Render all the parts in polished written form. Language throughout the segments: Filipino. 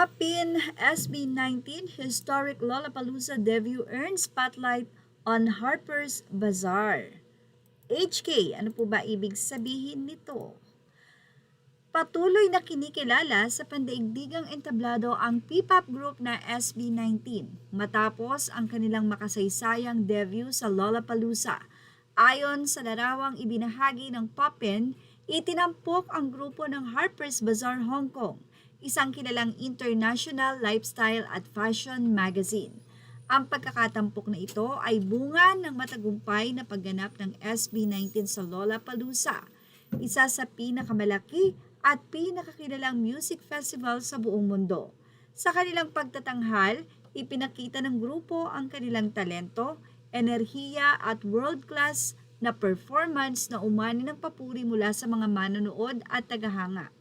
Popin SB19 Historic Lollapalooza debut earns spotlight on Harper's Bazaar. HK, ano po ba ibig sabihin nito? Patuloy na kinikilala sa pandaigdigang entablado ang P-pop group na SB19 matapos ang kanilang makasaysayang debut sa Lollapalooza. Ayon sa larawang ibinahagi ng Popin, itinampok ang grupo ng Harper's Bazaar Hong Kong, isang kilalang international lifestyle at fashion magazine. Ang pagkakatampok na ito ay bunga ng matagumpay na pagganap ng SB19 sa Lollapalooza, isa sa pinakamalaki at pinakakilalang music festival sa buong mundo. Sa kanilang pagtatanghal, ipinakita ng grupo ang kanilang talento, enerhiya at world-class na performance na umani ng papuri mula sa mga manonood at tagahanga.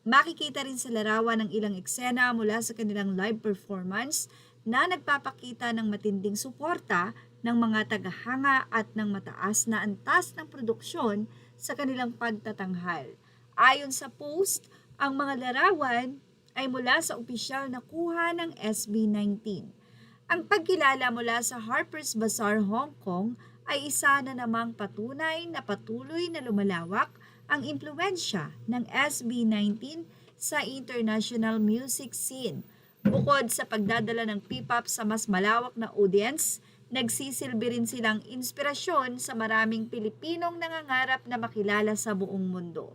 Makikita rin sa larawan ng ilang eksena mula sa kanilang live performance na nagpapakita ng matinding suporta ng mga tagahanga at ng mataas na antas ng produksyon sa kanilang pagtatanghal. Ayon sa post, ang mga larawan ay mula sa opisyal na kuha ng SB19. Ang pagkilala mula sa Harper's Bazaar Hong Kong ay isa na namang patunay na patuloy na lumalawak ang impluensya ng SB19 sa international music scene. Bukod sa pagdadala ng P-pop sa mas malawak na audience, nagsisilbi rin silang inspirasyon sa maraming Pilipinong nangangarap na makilala sa buong mundo.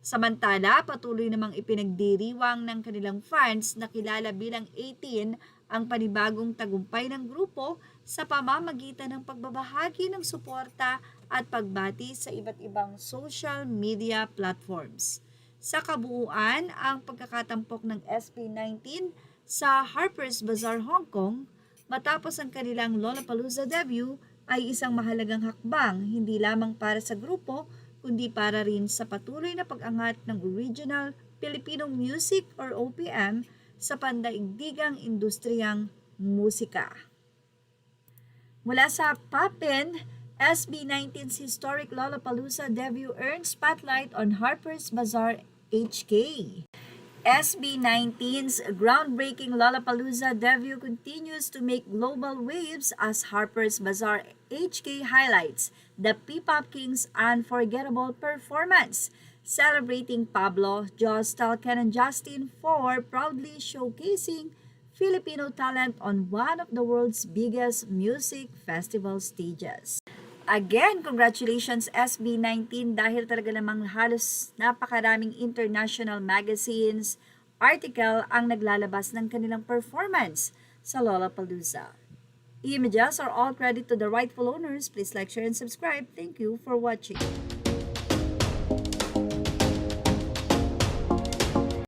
Samantala, patuloy namang ipinagdiriwang ng kanilang fans na kilala bilang 18 ang panibagong tagumpay ng grupo sa pamamagitan ng pagbabahagi ng suporta at pagbati sa iba't ibang social media platforms. Sa kabuuan, ang pagkakatampok ng SB19 sa Harper's Bazaar Hong Kong matapos ang kanilang Lollapalooza debut ay isang mahalagang hakbang hindi lamang para sa grupo kundi para rin sa patuloy na pag-angat ng original Filipino music or OPM sa pandaigdigang industriyang musika. Mula sa Popin, SB19's historic Lollapalooza debut earned spotlight on Harper's Bazaar HK. SB19's groundbreaking Lollapalooza debut continues to make global waves as Harper's Bazaar HK highlights the P-pop King's unforgettable performance, celebrating Pablo, Joss, Talcan, and Justin for proudly showcasing Filipino talent on one of the world's biggest music festival stages. Again, congratulations SB19 dahil talaga namang halos napakaraming international magazines, article ang naglalabas ng kanilang performance sa Lollapalooza. Images are all credit to the rightful owners. Please like, share, and subscribe. Thank you for watching.